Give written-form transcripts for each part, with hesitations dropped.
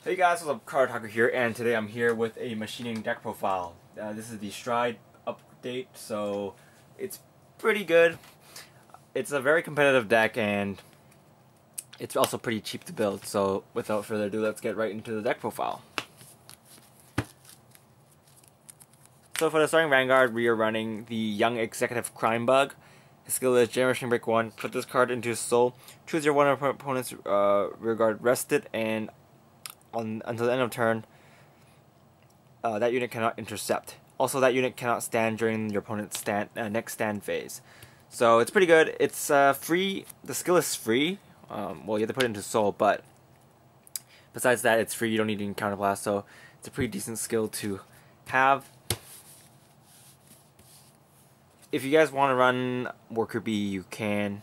Hey guys, what's up? Cardfight here, and today I'm here with a machining deck profile. This is the Stride update, so it's pretty good. It's a very competitive deck, and it's also pretty cheap to build. So without further ado, let's get right into the deck profile. So for the starting Vanguard, we are running the Young Executive Crime Bug. His skill is Generation Break 1. Put this card into his soul. Choose your one opponent's rear guard rested, and until the end of turn, that unit cannot intercept. Also, that unit cannot stand during your opponent's next stand phase. So it's pretty good. It's free. The skill is free. Well, you have to put it into soul, but besides that, it's free. You don't need any counterblast, so it's a pretty decent skill to have. If you guys want to run Worker Bee, you can,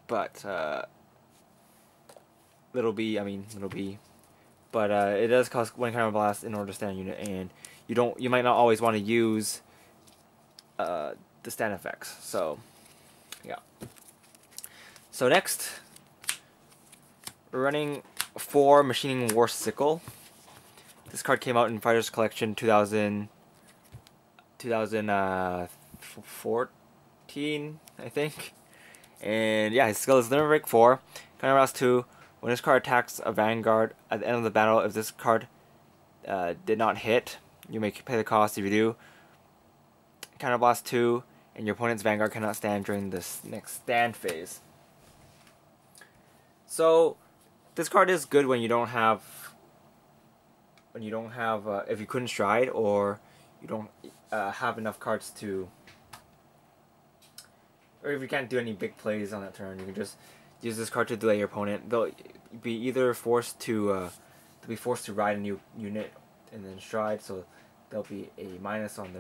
but Little B, but it does cost one counterblast in order to stand a unit, and you might not always want to use the stand effects. So yeah. So next, we're running 4 Machining War Sickle. This card came out in Fighters Collection 2014, I think. And yeah, his skill is Limit Break 4, Counterblast 2. When this card attacks a Vanguard at the end of the battle, if this card did not hit, you may pay the cost. If you do, Counterblast 2, and your opponent's Vanguard cannot stand during this next stand phase. So this card is good when you don't have if you couldn't stride, or you don't have enough cards to, or if you can't do any big plays on that turn, you can just use this card to delay your opponent. They'll be either forced to ride a new unit and then stride, so there'll be a minus on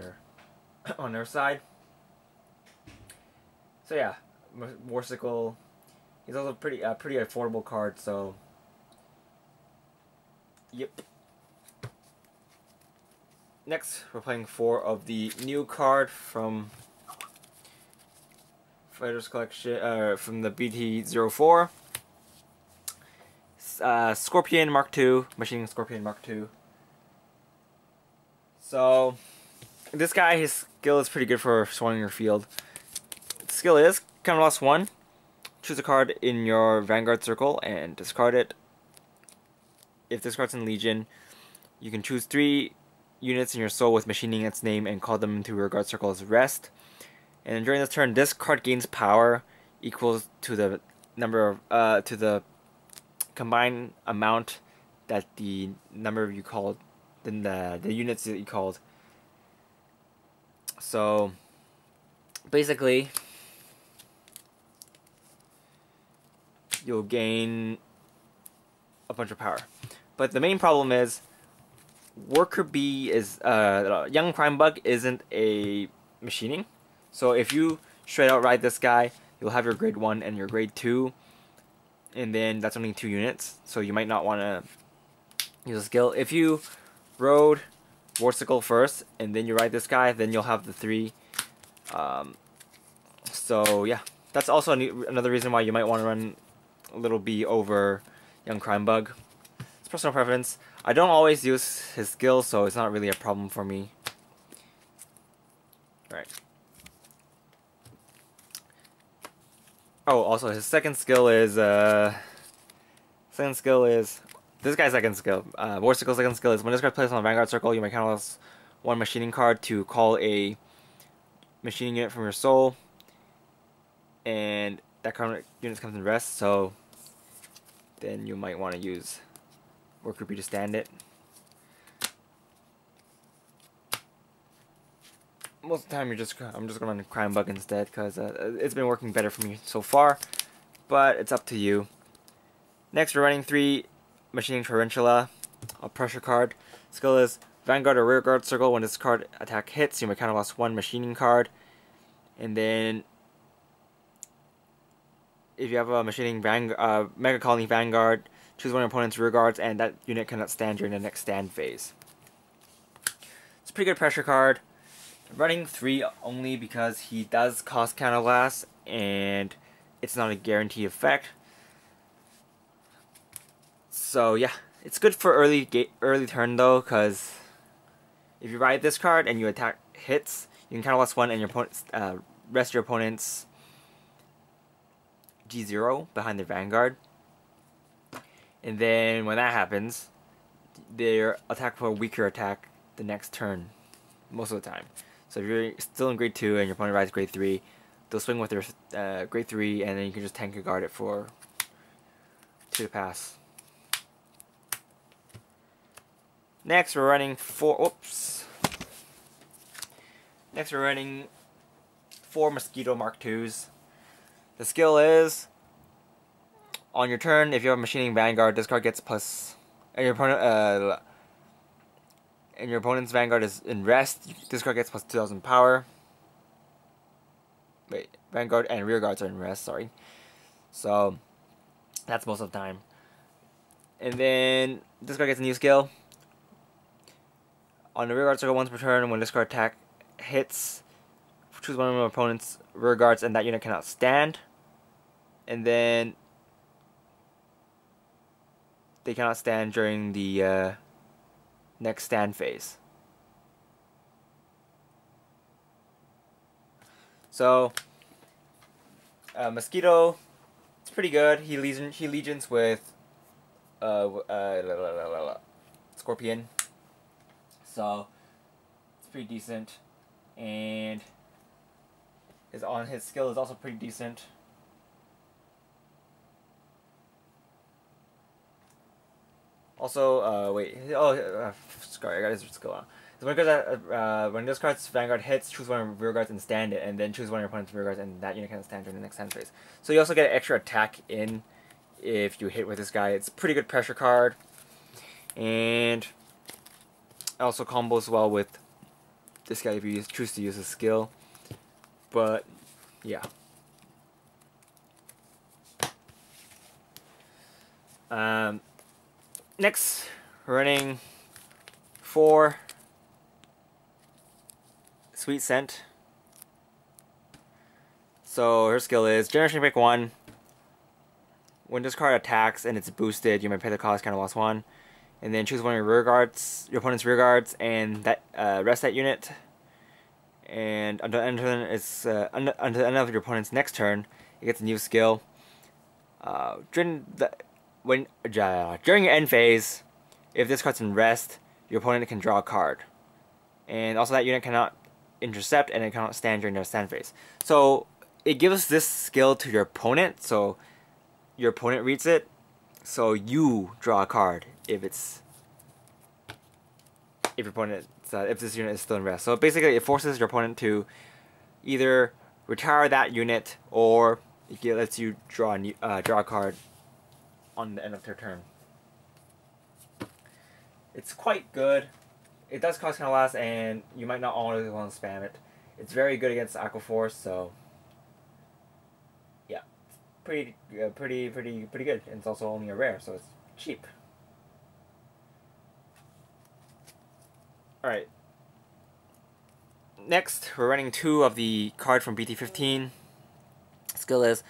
their side. So yeah, Warsicle. He's also pretty affordable card. So yep. Next, we're playing 4 of the new card from Fighters Collection, from the BT04. Scorpion Mark II, Machining Scorpion Mark II. So this guy, his skill is pretty good for swarming your field. The skill is Counterblast 1. Choose a card in your Vanguard circle and discard it. If this card's in Legion, you can choose 3 units in your soul with machining its name and call them into your guard circle as rest. And during this turn, this card gains power equals to the number of to the combined amount that the number you called, then the units that you called. So basically, you'll gain a bunch of power. But the main problem is Worker Bee is Young Crime Bug isn't a machining. So if you straight out ride this guy, you'll have your grade 1 and your grade 2, and then that's only 2 units, so you might not want to use a skill. If you rode Warsicle first, and then you ride this guy, then you'll have the 3. So yeah, that's also another reason why you might want to run Little B over Young Crime Bug. It's personal preference. I don't always use his skill, so it's not really a problem for me. Alright. Oh, also his second skill is this guy's second skill. Warsicle's second skill is when this card plays on the Vanguard circle, you may counterblast 1 machining card to call a machining unit from your soul, and that card unit comes in rest. So then you might want to use Worker Bee to stand it. Most of the time, I'm just gonna run Crime Bug instead, because it's been working better for me so far. But it's up to you. Next, we're running 3 Machining Tarantula, a pressure card. Skill is Vanguard or Rear Guard circle. When this card attack hits, you may counterblast 1 machining card, and then if you have a machining Mega Colony Vanguard, choose one of your opponent's rear guards, and that unit cannot stand during the next stand phase. It's a pretty good pressure card. Running 3 only because he does cost counterblast, and it's not a guarantee effect. So yeah, it's good for early turn though, because if you ride this card and you attack hits, you can counter +1 and your opponent's rest your opponent's G0 behind their Vanguard. And then when that happens, their attack for a weaker attack the next turn, most of the time. So if you're still in grade 2 and your opponent rides grade 3, they'll swing with their grade 3, and then you can just tank your guard it for 2 to pass. Next we're running 4 Mosquito Mark IIs. The skill is, on your turn, if you have a Machining Vanguard, this card gets plus, and your opponent's Vanguard is in rest, this card gets plus 2,000 power. Wait, Vanguard and rear guards are in rest, sorry. So that's most of the time. And then this card gets a new skill. On the rear guard circle once per turn, when this card attack hits, choose one of your opponent's rear guards and that unit cannot stand. And then they cannot stand during the next stand phase. So Mosquito, it's pretty good. He legions with Scorpion, so it's pretty decent, and his skill is also pretty decent. Also, sorry, I got his skill on. So when this card's Vanguard hits, choose one of your rear guards and stand it, and then choose one of your opponent's rear guards, and that unit can stand during the next stand phase. So you also get an extra attack in if you hit with this guy. It's a pretty good pressure card, and also combos well with this guy if you choose to use his skill. But yeah. Next, we're running 4 Sweet Scent. So her skill is Generation Break 1. When this card attacks and it's boosted, you may pay the cost, counter +1, and then choose one of your rear guards, your opponent's rear guards, and that rest that unit. And until the end of your opponent's next turn, it gets a new skill. During your end phase, if this card's in rest, your opponent can draw a card, and also that unit cannot intercept and it cannot stand during their stand phase. So it gives this skill to your opponent, so your opponent reads it, so you draw a card if this unit is still in rest. So basically, it forces your opponent to either retire that unit or it lets you draw a card on the end of their turn. It's quite good. It does cost kind of less, and you might not always want to spam it. It's very good against Aquaforce, so yeah, pretty good. And it's also only a rare, so it's cheap. All right. Next, we're running 2 of the card from BT15. Skill is,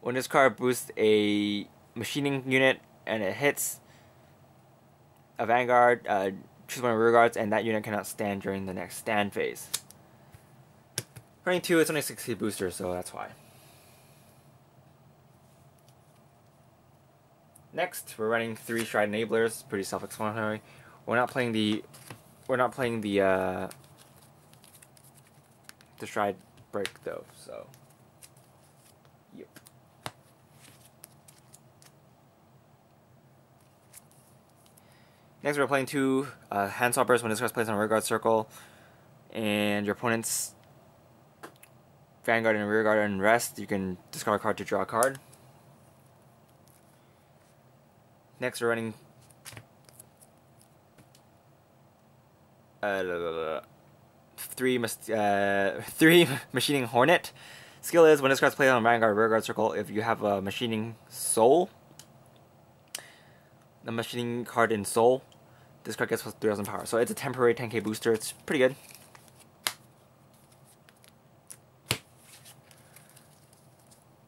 when this card boosts a machining unit and it hits a Vanguard, choose one of rear guards, and that unit cannot stand during the next stand phase. Running 2, it's only 60 booster, so that's why. Next, we're running 3 Stride Enablers. Pretty self-explanatory. We're not playing the Stride break though, so yep. Next, we're playing 2 hand swappers. When this card's placed on a rear guard circle, and your opponent's Vanguard and rear guard are in rest, you can discard a card to draw a card. Next, we're running 3 Machining Hornet. Skill is, when this card's played on Vanguard rear guard circle, if you have a Machining Soul, the Machining card in Soul, this card gets plus 3,000 power. So it's a temporary 10k booster. It's pretty good.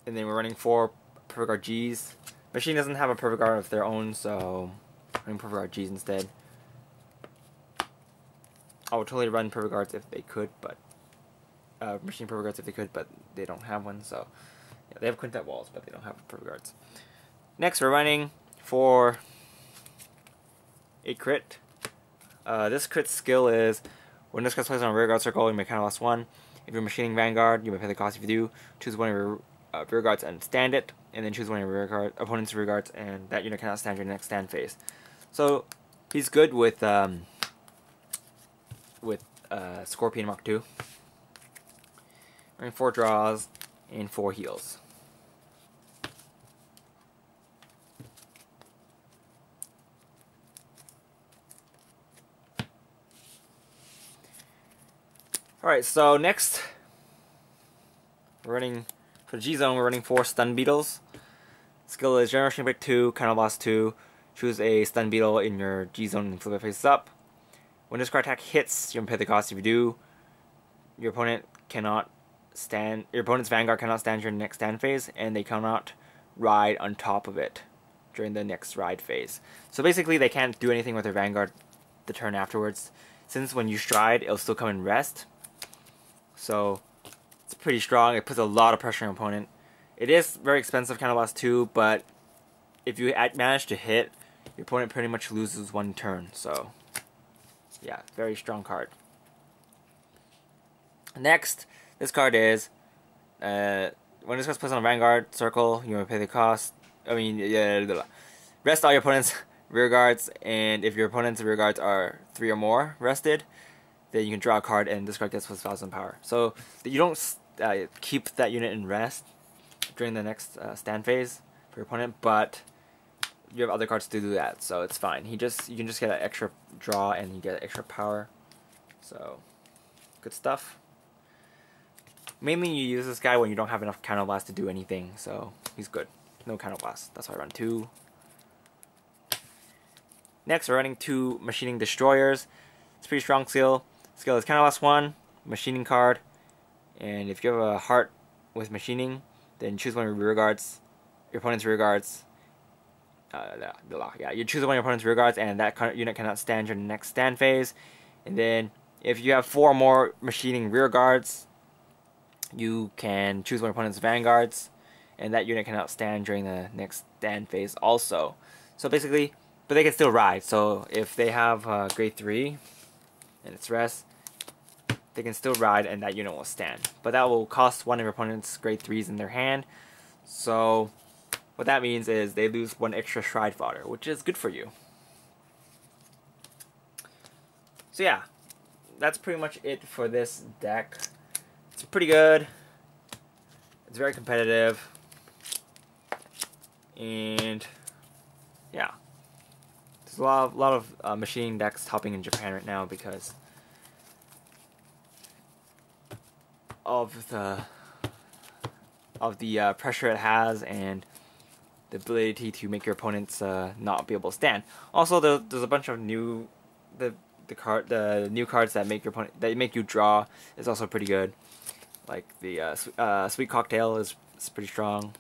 And then we're running 4 Perfect Guard Gs. Machine doesn't have a Perfect Guard of their own, so I'm going to Perfect Guard G's instead. I would totally run Perfect Guards if they could, but Machine Perfect Guards if they could, but they don't have one, so yeah, they have Quintet Walls, but they don't have Perfect Guards. Next, we're running for a crit. This crit skill is when this guy's placed on a rear guard circle, you may count loss 1. If you're machining Vanguard, you may pay the cost if you do. Choose one of your rear guards and stand it, and then choose one of your opponent's rear guards, and that unit cannot stand your next stand phase. So he's good with Scorpion Mark II. Running 4 draws and 4 heals. Alright, so next, we're running, for the G-Zone, we're running 4 Stun Beetles. Skill is Generation Break 2, Counter Blast 2. Choose a Stun Beetle in your G-Zone and flip it face up. When this card attack hits, you can pay the cost if you do. Your opponent's Vanguard cannot stand your next stand phase, and they cannot ride on top of it during the next ride phase. So basically, they can't do anything with their Vanguard the turn afterwards. Since when you stride, it'll still come in rest. So it's pretty strong. It puts a lot of pressure on your opponent. It is very expensive, Counter Blast 2, but if you manage to hit, your opponent pretty much loses 1 turn. So yeah, very strong card. Next, this card is when this card's placed on a Vanguard circle, you may pay the cost. Rest all your opponent's rear guards, and if your opponent's rear guards are 3 or more rested, then you can draw a card and this card gets plus 1,000 power. So you don't keep that unit in rest during the next stand phase for your opponent, but you have other cards to do that, so it's fine. You can just get an extra draw and you get extra power. So good stuff. Mainly you use this guy when you don't have enough Counter Blast to do anything, so he's good. No Counter Blast. That's why I run 2. Next, we're running 2 Machining Destroyers. It's a pretty strong skill. Skill is Counter Blast 1, Machining card, and if you have a heart with Machining, then choose one of your rear guards, your opponent's rear guards. You choose one of your opponent's rear guards, and that unit cannot stand your next stand phase. And then, if you have 4 more Machining rear guards, you can choose one of your opponent's vanguards, and that unit cannot stand during the next stand phase also. So basically, but they can still ride. So if they have grade 3 and it's rest, they can still ride and that unit will stand. But that will cost one of your opponent's grade 3s in their hand. So what that means is they lose 1 extra stride fodder, which is good for you. So yeah, that's pretty much it for this deck. It's pretty good. It's very competitive. And yeah, there's a lot of machining decks topping in Japan right now because of the pressure it has and the ability to make your opponents not be able to stand. Also, there's a bunch of new new cards that make you draw is also pretty good. Like the Sweet Cocktail is pretty strong.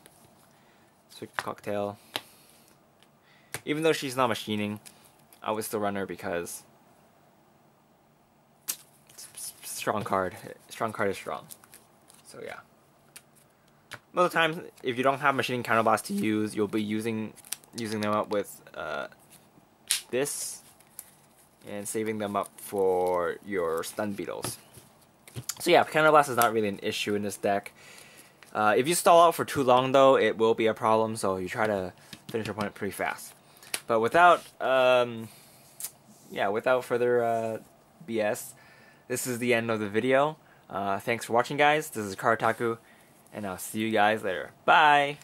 Sweet Cocktail. Even though she's not machining, I would still run her because it's a strong card. Strong card is strong. So yeah. Most of the time, if you don't have machining counterblast to use, you'll be using them up with this and saving them up for your stun beetles. So yeah, counterblast is not really an issue in this deck. If you stall out for too long though, it will be a problem, so you try to finish your opponent pretty fast. But without further BS, this is the end of the video. Thanks for watching, guys. This is Kartaku, and I'll see you guys later. Bye!